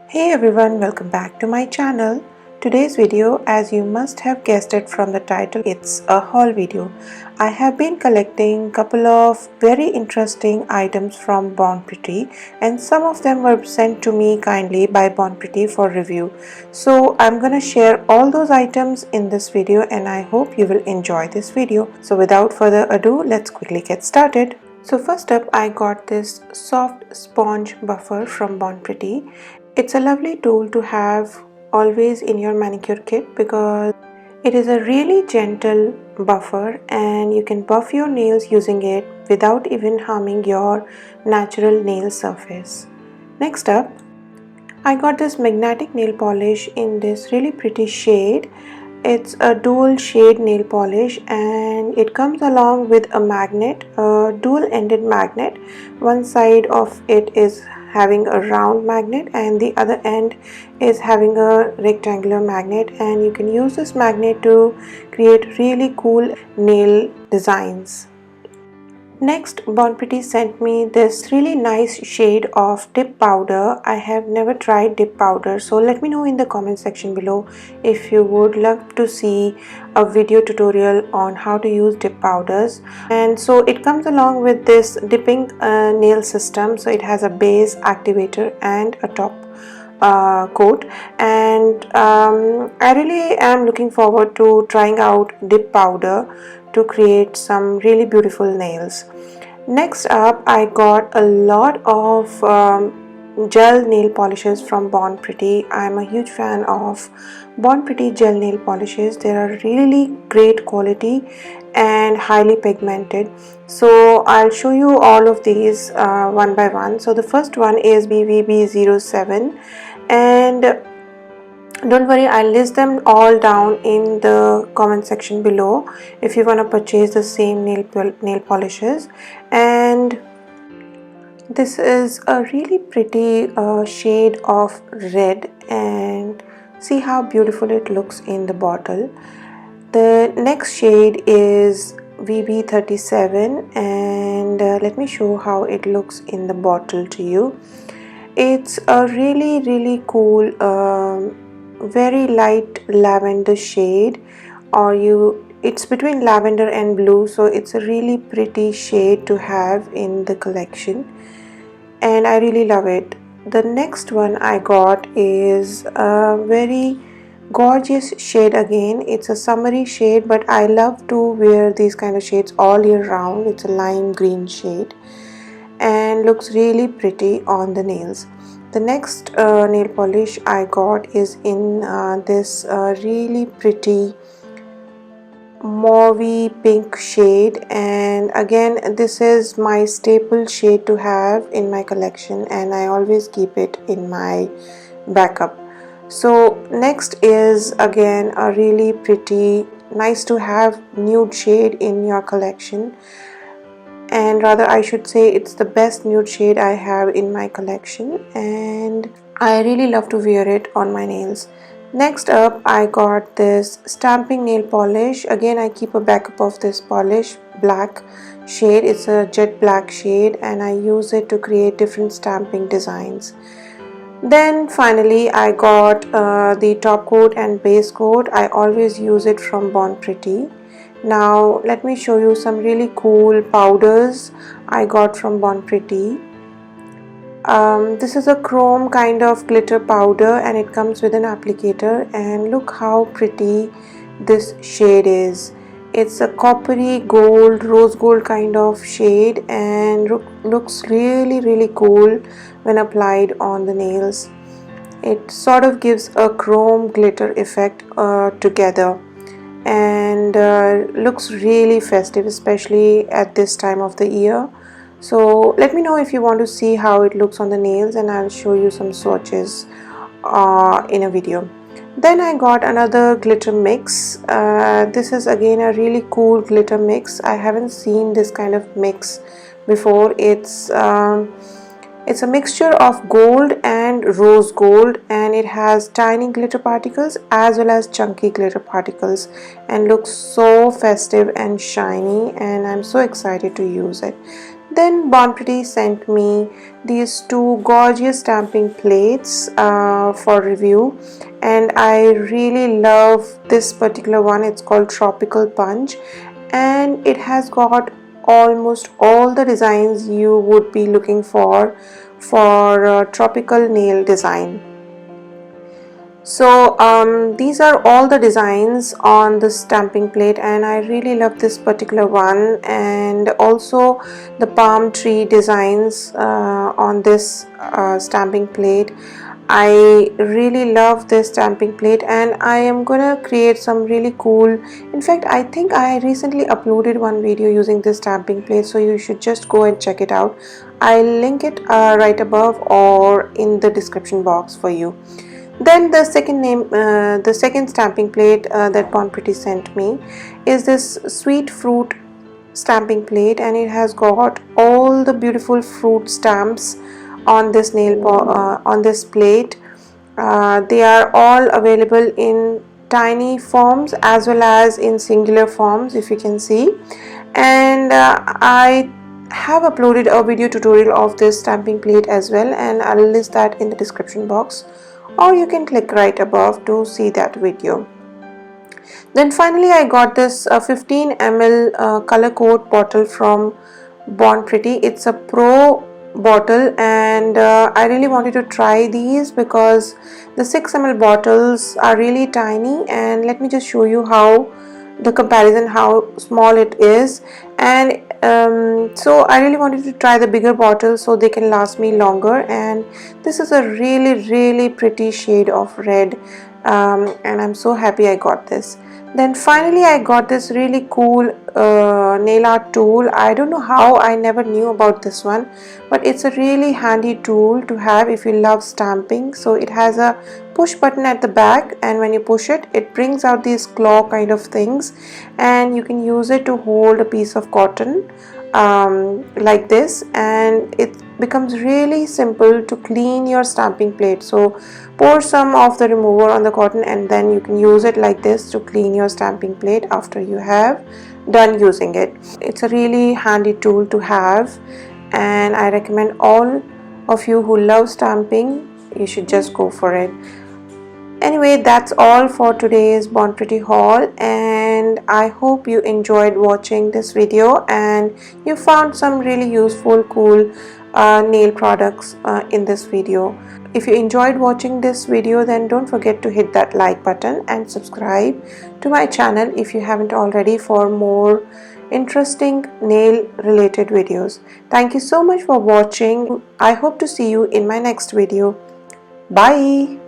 Hey everyone, welcome back to my channel. Today's video, as you must have guessed it from the title, it's a haul video. I have been collecting a couple of very interesting items from Born Pretty, and some of them were sent to me kindly by Born Pretty for review. So I'm gonna share all those items in this video and I hope you will enjoy this video. So without further ado, let's quickly get started. So first up, I got this soft sponge buffer from Born Pretty. It's a lovely tool to have always in your manicure kit because it is a really gentle buffer and you can buff your nails using it without even harming your natural nail surface. Next up, I got this magnetic nail polish in this really pretty shade. It's a dual shade nail polish and it comes along with a magnet, a dual ended magnet. One side of it is having a round magnet and the other end is having a rectangular magnet, and you can use this magnet to create really cool nail designs. Next, Born Pretty sent me this really nice shade of dip powder. I have never tried dip powder, so let me know in the comment section below if you would love to see a video tutorial on how to use dip powders. And so it comes along with this dipping nail system. So it has a base, activator and a top coat, and I really am looking forward to trying out dip powder to create some really beautiful nails. Next up, I got a lot of gel nail polishes from Born Pretty. I'm a huge fan of Born Pretty gel nail polishes. They are really great quality and highly pigmented. So I'll show you all of these one by one. So the first one is BVB07, and don't worry, I'll list them all down in the comment section below if you want to purchase the same nail polishes. And this is a really pretty shade of red, and see how beautiful it looks in the bottle. The next shade is VB37, and let me show how it looks in the bottle to you. It's a really cool very light lavender shade, or it's between lavender and blue, so it's a really pretty shade to have in the collection and I really love it. The next one I got is a very gorgeous shade. Again, it's a summery shade, but I love to wear these kind of shades all year round. It's a lime green shade and looks really pretty on the nails. The next nail polish I got is in this really pretty mauvey pink shade, and again this is my staple shade to have in my collection and I always keep it in my backup. So next is again a really pretty, nice to have nude shade in your collection, and rather I should say it's the best nude shade I have in my collection and I really love to wear it on my nails. Next up, I got this stamping nail polish. Again, I keep a backup of this polish, black shade. It's a jet black shade and I use it to create different stamping designs. Then finally I got the top coat and base coat. I always use it from Born Pretty. Now let me show you some really cool powders I got from Born Pretty. This is a chrome kind of glitter powder and it comes with an applicator, and look how pretty this shade is. It's a coppery gold, rose gold kind of shade and looks really cool when applied on the nails. It sort of gives a chrome glitter effect together, and looks really festive, especially at this time of the year. So let me know if you want to see how it looks on the nails, and I'll show you some swatches in a video. Then I got another glitter mix. This is again a really cool glitter mix. I haven't seen this kind of mix before. It's a mixture of gold and rose gold, and it has tiny glitter particles as well as chunky glitter particles and looks so festive and shiny, and I'm so excited to use it. Then Bon Pretty sent me these two gorgeous stamping plates for review, and I really love this particular one. It's called Tropical Punch, and it has got almost all the designs you would be looking for tropical nail design. So these are all the designs on the stamping plate, and I really love this particular one, and also the palm tree designs on this stamping plate. I really love this stamping plate, and I am gonna create some really cool, in fact I think I recently uploaded one video using this stamping plate, so you should just go and check it out. I'll link it right above or in the description box for you. Then the second stamping plate that Bon Pretty sent me is this sweet fruit stamping plate, and it has got all the beautiful fruit stamps on this on this plate. They are all available in tiny forms as well as in singular forms, if you can see. And I have uploaded a video tutorial of this stamping plate as well, and I'll list that in the description box, or you can click right above to see that video. Then finally I got this 15 ml color code bottle from Bon Pretty. It's a pro bottle, and I really wanted to try these because the 6 ml bottles are really tiny, and let me just show you how the comparison, how small it is. And so I really wanted to try the bigger bottles so they can last me longer, and this is a really pretty shade of red, and I'm so happy I got this. Then finally I got this really cool nail art tool. I don't know how I never knew about this one, but it's a really handy tool to have if you love stamping. So it has a push button at the back, and when you push it, it brings out these claw kind of things, and you can use it to hold a piece of cotton like this, and it becomes really simple to clean your stamping plate. So pour some of the remover on the cotton, and then you can use it like this to clean your stamping plate after you have done using it. It's a really handy tool to have, and I recommend all of you who love stamping, you should just go for it. Anyway, that's all for today's Bon Pretty haul, and I hope you enjoyed watching this video and you found some really useful, cool nail products in this video. If you enjoyed watching this video, then don't forget to hit that like button and subscribe to my channel if you haven't already for more interesting nail related videos. Thank you so much for watching. I hope to see you in my next video. Bye.